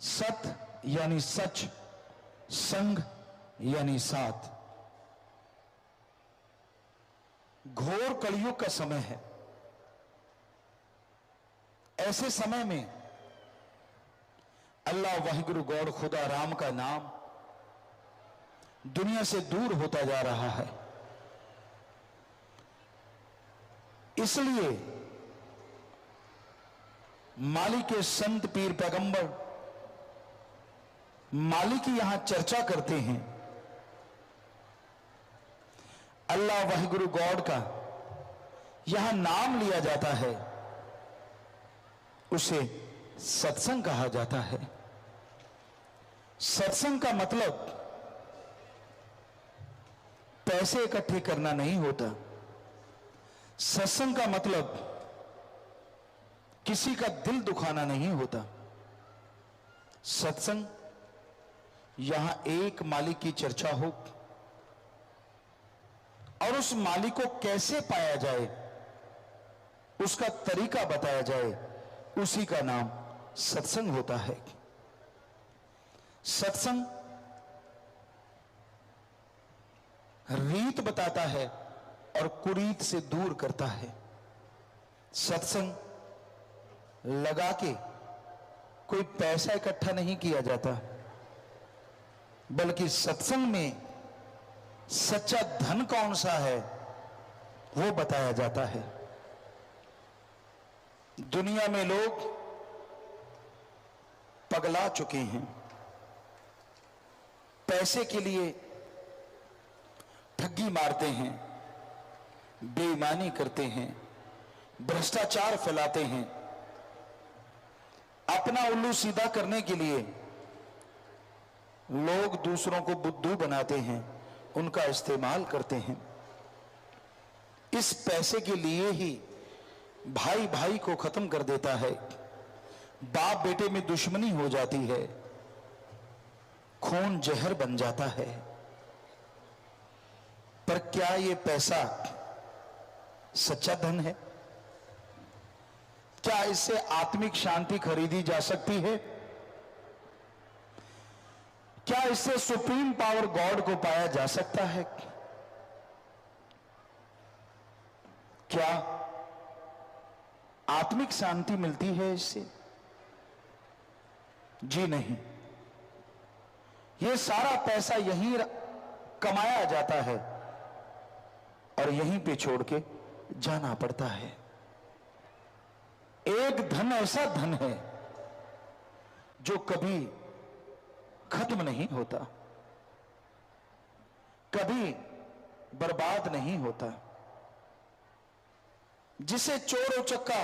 सत यानी सच, संग यानी साथ। घोर कलयुग का समय है। ऐसे समय में अल्लाह वाहिगुरु गॉड खुदा राम का नाम दुनिया से दूर होता जा रहा है। इसलिए माली के संत पीर पैगंबर माली की यहां चर्चा करते हैं। अल्लाह वाहिगुरु गॉड का यहां नाम लिया जाता है, उसे सत्संग कहा जाता है। सत्संग का मतलब पैसे इकट्ठे करना नहीं होता। सत्संग का मतलब किसी का दिल दुखाना नहीं होता। सत्संग यहां एक मालिक की चर्चा हो और उस मालिक को कैसे पाया जाए, उसका तरीका बताया जाए, उसी का नाम सत्संग होता है। सत्संग रीत बताता है और कुरीत से दूर करता है। सत्संग लगा के कोई पैसा इकट्ठा नहीं किया जाता, बल्कि सत्संग में सच्चा धन कौन सा है वो बताया जाता है। दुनिया में लोग पगला चुके हैं। पैसे के लिए ठगी मारते हैं, बेईमानी करते हैं, भ्रष्टाचार फैलाते हैं। अपना उल्लू सीधा करने के लिए लोग दूसरों को बुद्धू बनाते हैं, उनका इस्तेमाल करते हैं। इस पैसे के लिए ही भाई भाई को खत्म कर देता है, बाप बेटे में दुश्मनी हो जाती है, खून जहर बन जाता है। पर क्या यह पैसा सच्चा धन है? क्या इससे आत्मिक शांति खरीदी जा सकती है? क्या इससे सुप्रीम पावर गॉड को पाया जा सकता है? क्या आत्मिक शांति मिलती है इससे? जी नहीं। यह सारा पैसा यहीं कमाया जाता है और यहीं पे छोड़ के जाना पड़ता है। एक धन ऐसा धन है जो कभी खत्म नहीं होता, कभी बर्बाद नहीं होता, जिसे चोर उचक्का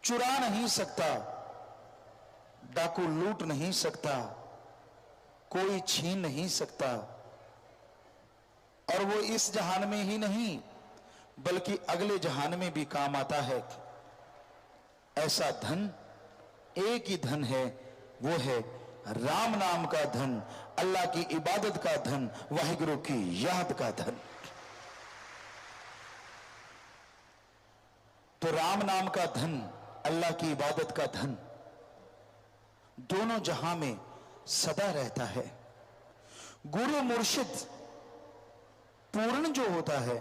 चुरा नहीं सकता, डाकू लूट नहीं सकता, कोई छीन नहीं सकता। और वो इस जहान में ही नहीं बल्कि अगले जहान में भी काम आता है। ऐसा धन एक ही धन है, वो है राम नाम का धन, अल्लाह की इबादत का धन, वाहिगुरु की याद का धन। तो राम नाम का धन, अल्लाह की इबादत का धन दोनों जहां में सदा रहता है। गुरु मुर्शिद पूर्ण जो होता है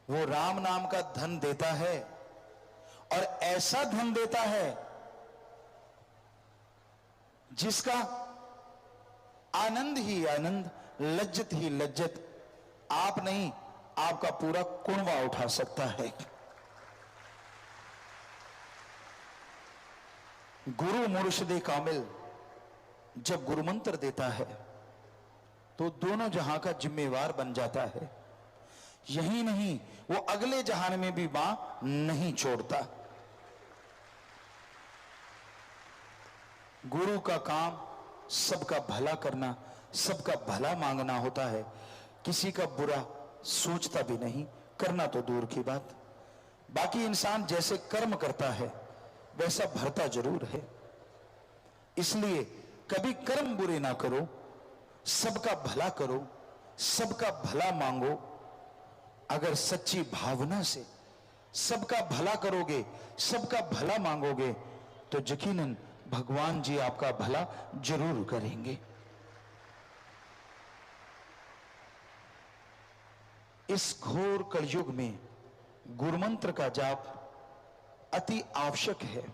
वो राम नाम का धन देता है, और ऐसा धन देता है जिसका आनंद ही आनंद, लज्जत ही लज्जत आप नहीं, आपका पूरा कुनवा उठा सकता है। गुरु मुर्शिद कामिल जब गुरु मंत्र देता है तो दोनों जहां का जिम्मेवार बन जाता है। यही नहीं, वो अगले जहान में भी बां नहीं छोड़ता। गुरु का काम सबका भला करना, सबका भला मांगना होता है। किसी का बुरा सोचता भी नहीं, करना तो दूर की बात। बाकी इंसान जैसे कर्म करता है वैसा भरता जरूर है। इसलिए कभी कर्म बुरे ना करो, सबका भला करो, सबका भला मांगो। अगर सच्ची भावना से सबका भला करोगे, सबका भला मांगोगे, तो यकीनन भगवान जी आपका भला जरूर करेंगे। इस घोर कलयुग में गुरुमंत्र का जाप अति आवश्यक है।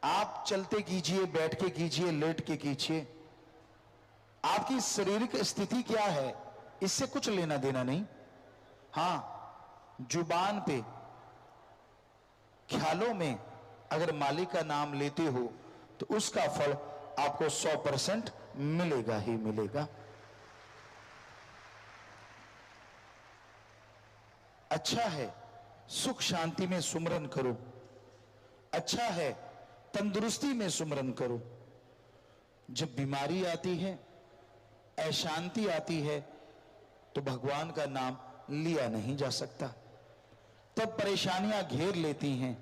आप चलते कीजिए, बैठ के कीजिए, लेट के कीजिए, आपकी शारीरिक स्थिति क्या है इससे कुछ लेना देना नहीं। हां, जुबान पे ख्यालों में अगर मालिक का नाम लेते हो तो उसका फल आपको 100% मिलेगा ही मिलेगा। अच्छा है सुख शांति में सुमरन करो, अच्छा है तंदुरुस्ती में सुमरन करो। जब बीमारी आती है, अशांति आती है, तो भगवान का नाम लिया नहीं जा सकता। तब परेशानियां घेर लेती हैं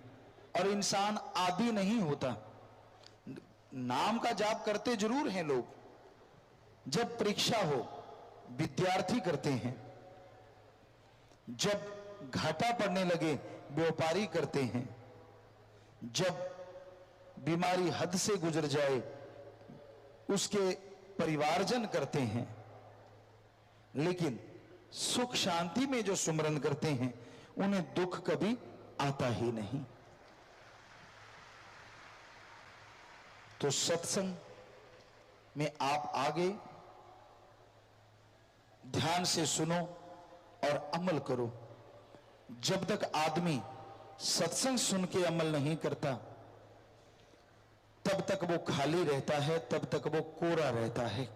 और इंसान आदी नहीं होता। नाम का जाप करते जरूर हैं लोग, जब परीक्षा हो विद्यार्थी करते हैं, जब घाटा पड़ने लगे व्यापारी करते हैं, जब बीमारी हद से गुजर जाए उसके परिवारजन करते हैं। लेकिन सुख शांति में जो सुमरन करते हैं उन्हें दुख कभी आता ही नहीं। तो सत्संग में आप आगे ध्यान से सुनो और अमल करो। जब तक आदमी सत्संग सुन के अमल नहीं करता तब तक वो खाली रहता है, तब तक वो कोरा रहता है।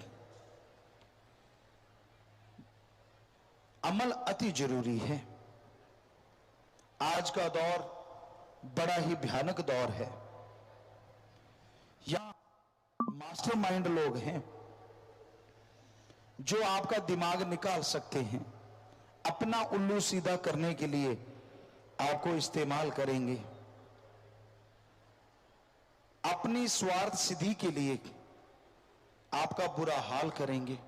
अमल अति जरूरी है। आज का दौर बड़ा ही भयानक दौर है। यहां मास्टरमाइंड लोग हैं जो आपका दिमाग निकाल सकते हैं, अपना उल्लू सीधा करने के लिए आपको इस्तेमाल करेंगे, अपनी स्वार्थ सिद्धि के लिए आपका बुरा हाल करेंगे।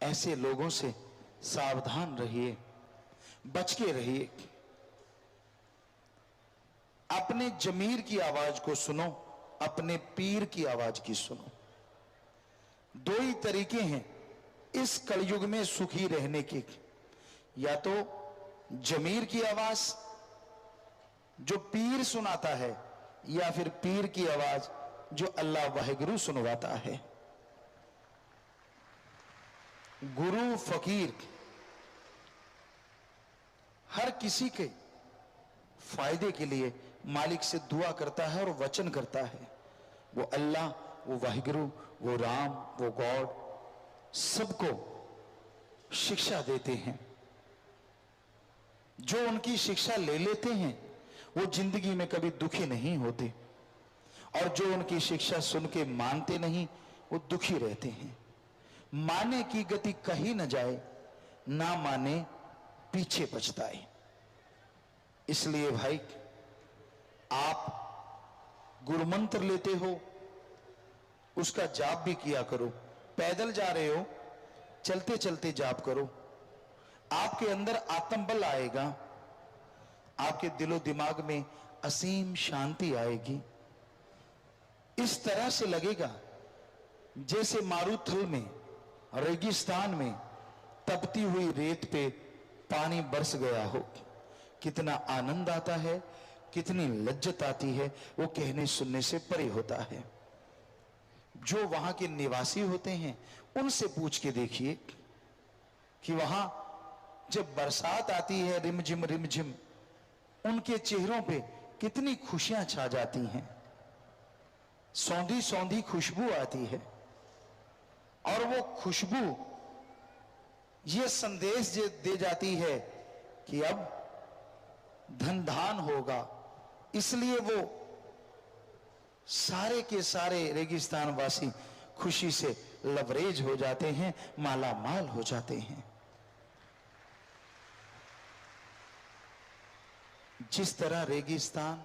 ऐसे लोगों से सावधान रहिए, बच के रहिए। अपने जमीर की आवाज को सुनो, अपने पीर की आवाज की सुनो। दो ही तरीके हैं इस कलयुग में सुखी रहने के, या तो जमीर की आवाज जो पीर सुनाता है, या फिर पीर की आवाज जो अल्लाह वाहिगुरु सुनवाता है। गुरु फकीर हर किसी के फायदे के लिए मालिक से दुआ करता है और वचन करता है। वो अल्लाह, वो वाहिगुरु, वो राम, वो गॉड सबको शिक्षा देते हैं। जो उनकी शिक्षा ले लेते हैं वो जिंदगी में कभी दुखी नहीं होते, और जो उनकी शिक्षा सुन के मानते नहीं वो दुखी रहते हैं। माने की गति कही न जाए, ना माने पीछे पछताए। इसलिए भाई, आप गुरु मंत्र लेते हो, उसका जाप भी किया करो। पैदल जा रहे हो, चलते चलते जाप करो। आपके अंदर आत्मबल आएगा, आपके दिलो दिमाग में असीम शांति आएगी। इस तरह से लगेगा जैसे मारुथल में, रेगिस्तान में तपती हुई रेत पे पानी बरस गया हो। कितना आनंद आता है, कितनी लज्जत आती है, वो कहने सुनने से परे होता है। जो वहां के निवासी होते हैं उनसे पूछ के देखिए कि वहां जब बरसात आती है रिमझिम रिमझिम, उनके चेहरों पे कितनी खुशियां छा जाती हैं, सौंधी सौंधी खुशबू आती है। और वो खुशबू ये संदेश दे जाती है कि अब धन धान होगा। इसलिए वो सारे के सारे रेगिस्तान वासी खुशी से लवरेज हो जाते हैं, माला माल हो जाते हैं। जिस तरह रेगिस्तान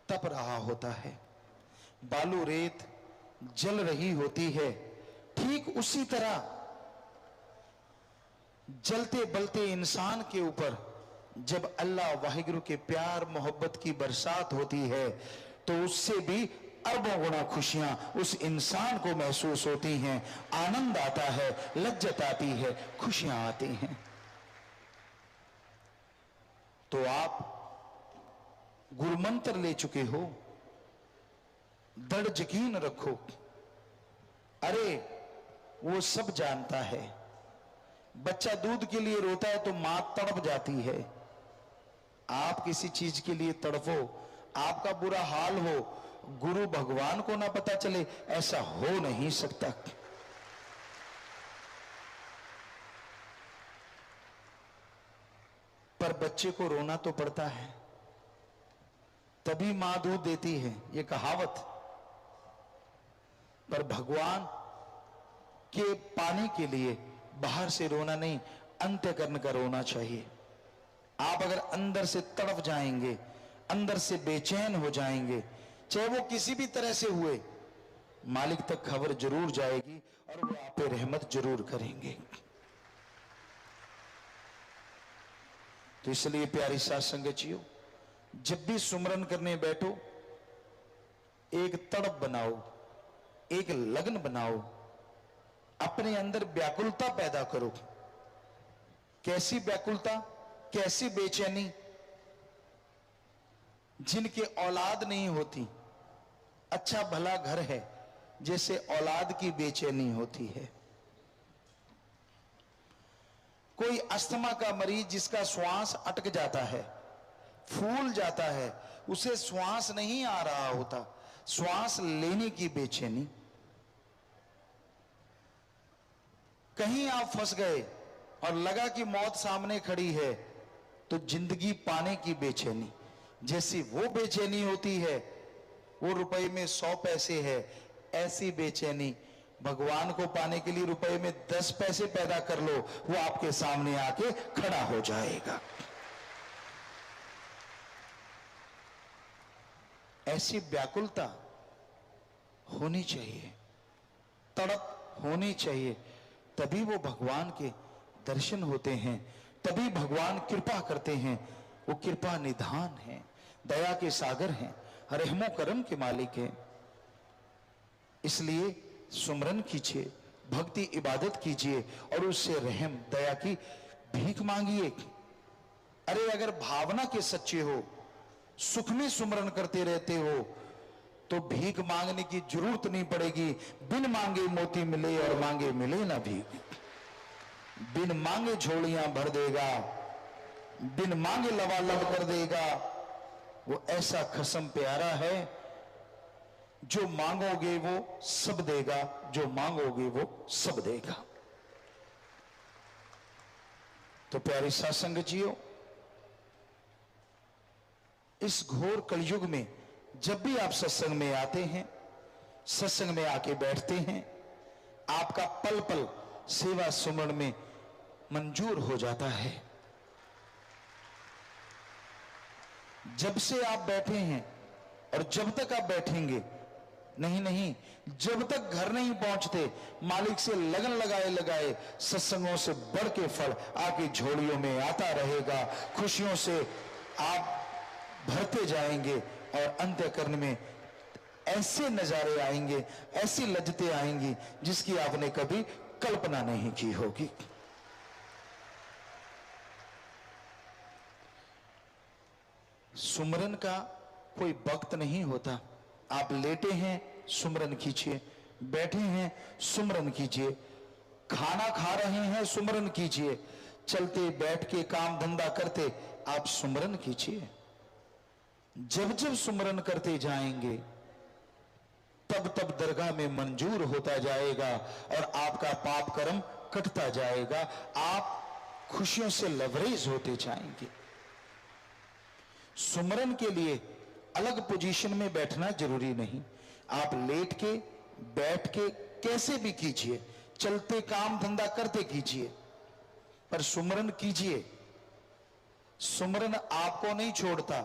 तप रहा होता है, बालू रेत जल रही होती है, ठीक उसी तरह जलते बलते इंसान के ऊपर जब अल्लाह वाहिगुरु के प्यार मोहब्बत की बरसात होती है, तो उससे भी अरबों गुना खुशियां उस इंसान को महसूस होती हैं, आनंद आता है, लज्जत आती है, खुशियां आती हैं। तो आप गुरुमंत्र ले चुके हो, दृढ़ यकीन रखो, अरे वो सब जानता है। बच्चा दूध के लिए रोता है तो मां तड़प जाती है। आप किसी चीज के लिए तड़पो, आपका बुरा हाल हो, गुरु भगवान को ना पता चले, ऐसा हो नहीं सकता। पर बच्चे को रोना तो पड़ता है, तभी मां दूध देती है, ये कहावत। पर भगवान के पाने के लिए बाहर से रोना नहीं, अंतःकरण का रोना चाहिए। आप अगर अंदर से तड़प जाएंगे, अंदर से बेचैन हो जाएंगे, चाहे वो किसी भी तरह से हुए, मालिक तक खबर जरूर जाएगी और वो आप पे रहमत जरूर करेंगे। तो इसलिए प्यारी साथ संगतियों, जब भी सुमरन करने बैठो, एक तड़प बनाओ, एक लगन बनाओ, अपने अंदर व्याकुलता पैदा करो। कैसी व्याकुलता, कैसी बेचैनी? जिनके औलाद नहीं होती, अच्छा भला घर है, जैसे औलाद की बेचैनी होती है। कोई अस्थमा का मरीज जिसका श्वास अटक जाता है, फूल जाता है, उसे श्वास नहीं आ रहा होता, श्वास लेने की बेचैनी। कहीं आप फंस गए और लगा कि मौत सामने खड़ी है, तो जिंदगी पाने की बेचैनी, जैसी वो बेचैनी होती है, वो रुपए में 100 पैसे है, ऐसी बेचैनी भगवान को पाने के लिए रुपए में 10 पैसे पैदा कर लो, वो आपके सामने आके खड़ा हो जाएगा। ऐसी व्याकुलता होनी चाहिए, तड़प होनी चाहिए, तभी वो भगवान के दर्शन होते हैं, तभी भगवान कृपा करते हैं। वो कृपा निधान है, दया के सागर हैं, रहमो करम के मालिक हैं। इसलिए सुमरन कीजिए, भक्ति इबादत कीजिए और उससे रहम दया की भीख मांगिए। अरे अगर भावना के सच्चे हो, सुख में सुमरन करते रहते हो, तो भीख मांगने की जरूरत नहीं पड़ेगी। बिन मांगे मोती मिले और मांगे मिले ना भीख। बिन मांगे झोलियां भर देगा, बिन मांगे लबालब कर देगा। वो ऐसा खसम प्यारा है, जो मांगोगे वो सब देगा, जो मांगोगे वो सब देगा। तो प्यारी सत्संग जियो, इस घोर कलयुग में जब भी आप सत्संग में आते हैं, सत्संग में आके बैठते हैं, आपका पल पल सेवा सुमरण में मंजूर हो जाता है। जब से आप बैठे हैं और जब तक आप बैठेंगे, नहीं, जब तक घर नहीं पहुंचते, मालिक से लगन लगाए लगाए सत्संगों से बढ़ के फल आपकी झोलियों में आता रहेगा। खुशियों से आप भरते जाएंगे और अंत्यकरण में ऐसे नजारे आएंगे, ऐसी लज्जतें आएंगी जिसकी आपने कभी कल्पना नहीं की होगी। सुमरन का कोई वक्त नहीं होता। आप लेटे हैं, सुमरन कीजिए, बैठे हैं, सुमरन कीजिए, खाना खा रहे हैं, सुमरन कीजिए, चलते बैठ के काम धंधा करते आप सुमरन कीजिए। जब जब सुमरन करते जाएंगे, तब तब दरगाह में मंजूर होता जाएगा और आपका पाप कर्म कटता जाएगा। आप खुशियों से लबरेज होते जाएंगे। सुमरन के लिए अलग पोजीशन में बैठना जरूरी नहीं। आप लेट के, बैठ के, कैसे भी कीजिए, चलते काम धंधा करते कीजिए, पर सुमरन कीजिए। सुमरन आपको नहीं छोड़ता,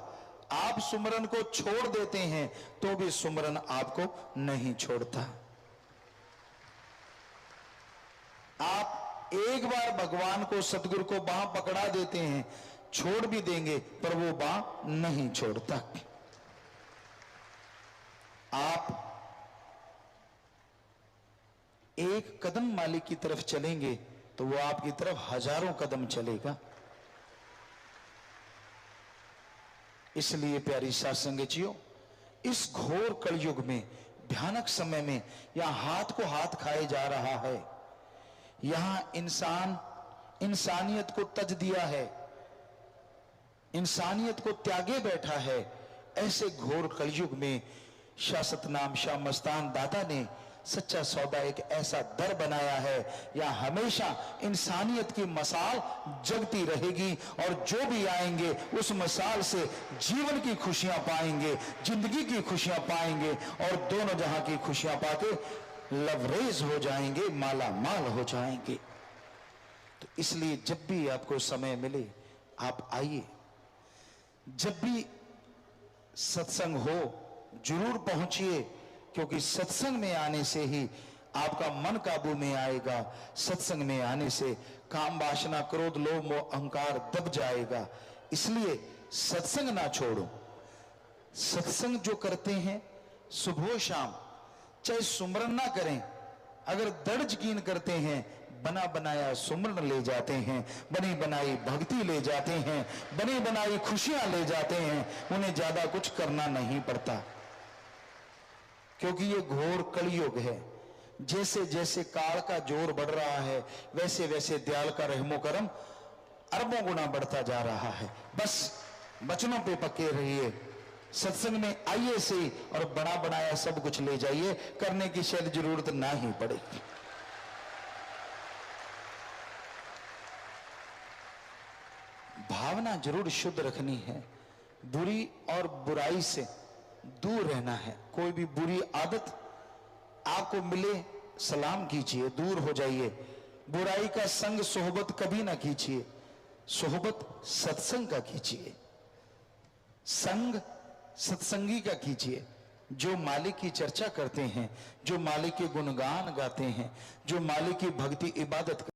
आप सुमरन को छोड़ देते हैं तो भी सुमरन आपको नहीं छोड़ता। आप एक बार भगवान को, सतगुरु को बांह पकड़ा देते हैं, छोड़ भी देंगे पर वो बांह नहीं छोड़ता। आप एक कदम मालिक की तरफ चलेंगे तो वो आपकी तरफ हजारों कदम चलेगा। इसलिए प्यारी साध संगतियों, इस घोर कलयुग में, भयानक समय में, यहां हाथ को हाथ खाए जा रहा है, यहां इंसान इंसानियत को तज दिया है, इंसानियत को त्यागे बैठा है। ऐसे घोर कलयुग में शाह सतनाम शाह मस्तान दादा ने सच्चा सौदा एक ऐसा दर बनाया है, या हमेशा इंसानियत की मसाल जगती रहेगी और जो भी आएंगे उस मसाल से जीवन की खुशियां पाएंगे, जिंदगी की खुशियां पाएंगे और दोनों जहां की खुशियां पाके लवरेज हो जाएंगे, माला माल हो जाएंगे। तो इसलिए जब भी आपको समय मिले आप आइए, जब भी सत्संग हो जरूर पहुंचिए, क्योंकि सत्संग में आने से ही आपका मन काबू में आएगा। सत्संग में आने से काम वासना क्रोध लोभ मोह अहंकार दब जाएगा। इसलिए सत्संग ना छोड़ो। सत्संग जो करते हैं सुबह शाम, चाहे सुमरन ना करें, अगर दृढ़ यकीन करते हैं, बना बनाया सुमरन ले जाते हैं, बनी बनाई भक्ति ले जाते हैं, बनी बनाई खुशियां ले जाते हैं, उन्हें ज्यादा कुछ करना नहीं पड़ता। क्योंकि ये घोर कलयुग है। जैसे जैसे काल का जोर बढ़ रहा है, वैसे वैसे दयाल का रहमो करम अरबों गुना बढ़ता जा रहा है। बस वचनों पे पक्के रहिए, सत्संग में आइए से और बना बनाया सब कुछ ले जाइए, करने की शायद जरूरत ना ही पड़ेगी। भावना जरूर शुद्ध रखनी है, बुरी और बुराई से दूर रहना है। कोई भी बुरी आदत आपको मिले सलाम कीजिए, दूर हो जाइए। बुराई का संग सोहबत कभी ना कीजिए, सोहबत सत्संग का कीजिए, संग सत्संगी का कीजिए। जो मालिक की चर्चा करते हैं, जो मालिक के गुणगान गाते हैं, जो मालिक की भक्ति इबादत